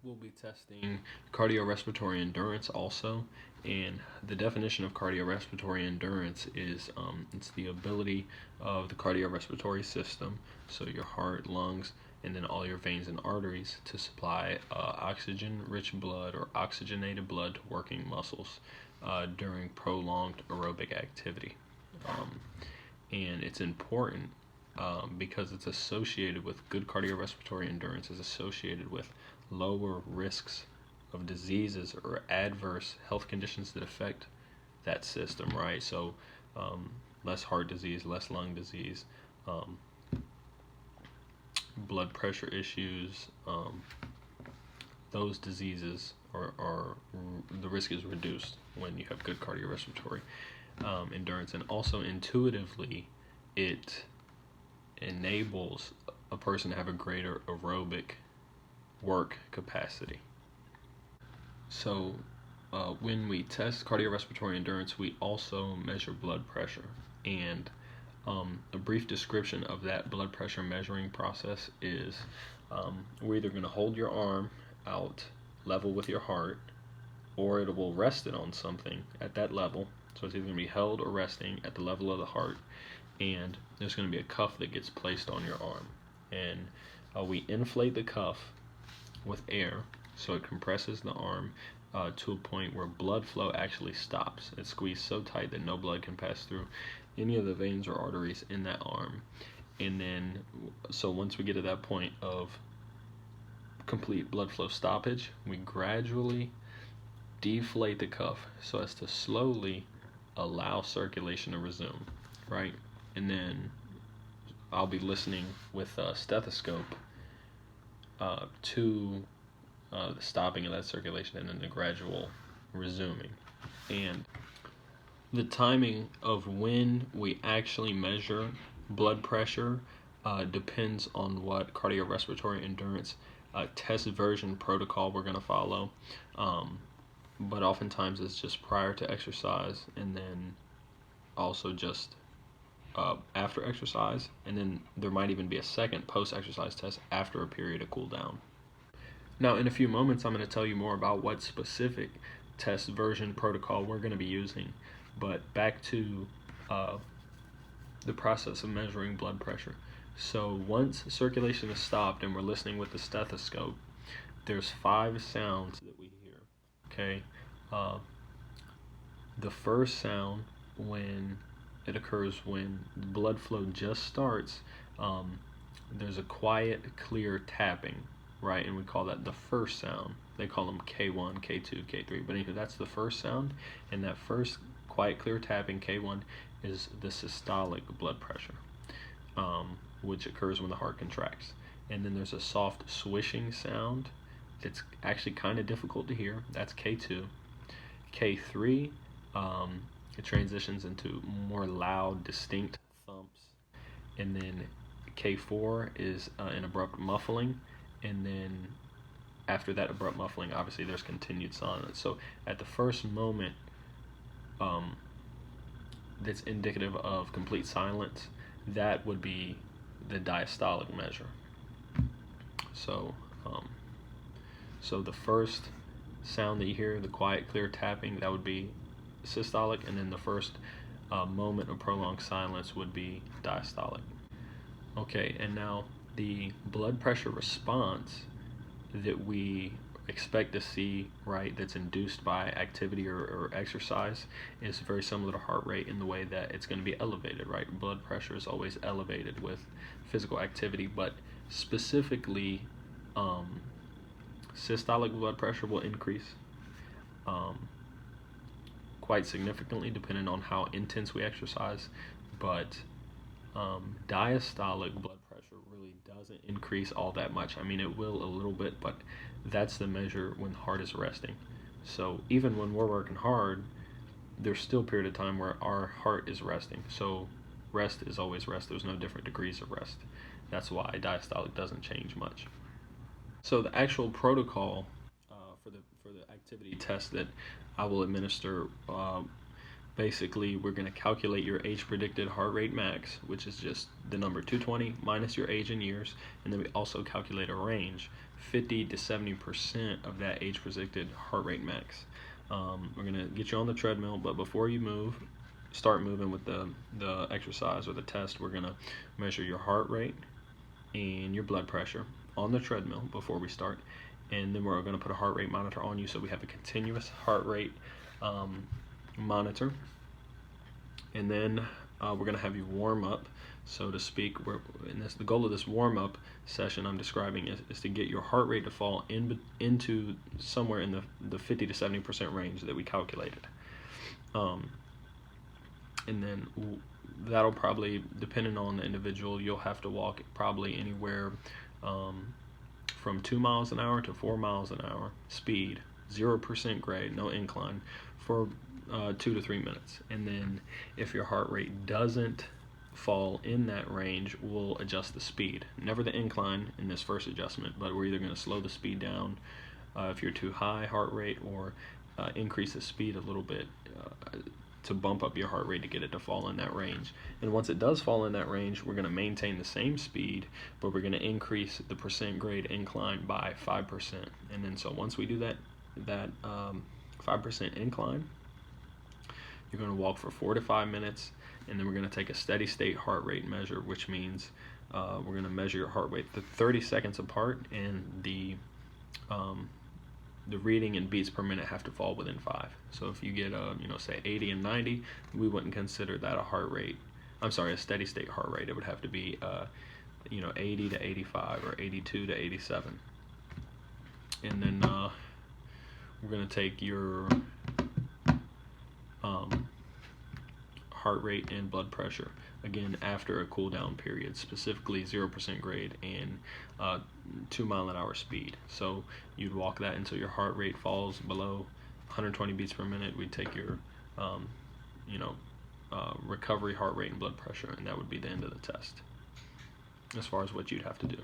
We'll be testing cardiorespiratory endurance also, and the definition of cardiorespiratory endurance is it's the ability of the cardiorespiratory system, so your heart, lungs, and then all your veins and arteries to supply oxygen-rich blood or oxygenated blood to working muscles during prolonged aerobic activity. And it's important because it's associated with good cardiorespiratory endurance is associated with lower risks of diseases or adverse health conditions that affect that system, right? So less heart disease, less lung disease, blood pressure issues, those diseases are the risk is reduced when you have good cardiorespiratory endurance. And also intuitively it enables a person to have a greater aerobic work capacity. So when we test cardiorespiratory endurance, we also measure blood pressure, and a brief description of that blood pressure measuring process is we're either going to hold your arm out level with your heart, or it will rest it on something at that level. So it's either going to be held or resting at the level of the heart, and there's going to be a cuff that gets placed on your arm, and we inflate the cuff with air, so it compresses the arm to a point where blood flow actually stops. It's squeezed so tight that no blood can pass through any of the veins or arteries in that arm. And then, so once we get to that point of complete blood flow stoppage, we gradually deflate the cuff so as to slowly allow circulation to resume, right? And then I'll be listening with a stethoscope to the stopping of that circulation and then the gradual resuming. And the timing of when we actually measure blood pressure depends on what cardiorespiratory endurance test version protocol we're going to follow. But oftentimes it's just prior to exercise, and then also just after exercise, and then there might even be a second post-exercise test after a period of cool down. Now in a few moments I'm going to tell you more about what specific test version protocol we're going to be using, but back to the process of measuring blood pressure. So once circulation is stopped and we're listening with the stethoscope, there's 5 sounds that we hear, okay? The first sound, when it occurs when blood flow just starts, there's a quiet, clear tapping, right? And we call that the first sound. They call them K1, K2, K3. But anyway, that's the first sound, and that first quiet, clear tapping, K1, is the systolic blood pressure, which occurs when the heart contracts. And then there's a soft swishing sound that's actually kind of difficult to hear. That's K2. K3, it transitions into more loud, distinct thumps. And then K4 is an abrupt muffling. And then after that abrupt muffling, obviously there's continued silence. So at the first moment that's indicative of complete silence, that would be the diastolic measure. So so the first sound that you hear, the quiet, clear tapping, that would be systolic, and then the first moment of prolonged silence would be diastolic. Okay, and now the blood pressure response that we expect to see, right, that's induced by activity or exercise is very similar to heart rate in the way that it's going to be elevated, right? Blood pressure is always elevated with physical activity, but specifically systolic blood pressure will increase quite significantly depending on how intense we exercise, but diastolic blood pressure really doesn't increase all that much. I mean, it will a little bit, but that's the measure when the heart is resting. So even when we're working hard, there's still a period of time where our heart is resting. So rest is always rest. There's no different degrees of rest. That's why diastolic doesn't change much. So the actual protocol for the activity test that I will administer basically we're going to calculate your age predicted heart rate max, which is just the number 220 minus your age in years, and then we also calculate a range, 50 to 70% of that age predicted heart rate max. We're going to get you on the treadmill, but before you start moving with the exercise or the test, we're going to measure your heart rate and your blood pressure on the treadmill before we start, and then we're going to put a heart rate monitor on you, so we have a continuous heart rate monitor. And then we're going to have you warm up, so to speak. The goal of this warm up session I'm describing is to get your heart rate to fall into somewhere in the 50 to 70% range that we calculated. And then that'll probably, depending on the individual, you'll have to walk probably anywhere from 2 miles an hour to 4 miles an hour speed, 0% grade, no incline, for 2 to 3 minutes. And then if your heart rate doesn't fall in that range, we'll adjust the speed. Never the incline in this first adjustment, but we're either going to slow the speed down if you're too high heart rate, or increase the speed a little bit to bump up your heart rate to get it to fall in that range. And once it does fall in that range, we're going to maintain the same speed, but we're going to increase the percent grade incline by 5%. And then so once we do that 5% incline, you're going to walk for 4 to 5 minutes, and then we're going to take a steady state heart rate measure, which means we're going to measure your heart rate 30 seconds apart, and the reading in beats per minute have to fall within 5. So if you get say 80 and 90, we wouldn't consider that a steady state heart rate. It would have to be 80 to 85 or 82 to 87. And then we're going to take your heart rate and blood pressure, again after a cool down period, specifically 0% grade and 2 mile an hour speed. So you'd walk that until your heart rate falls below 120 beats per minute. We'd take your recovery heart rate and blood pressure, and that would be the end of the test as far as what you'd have to do.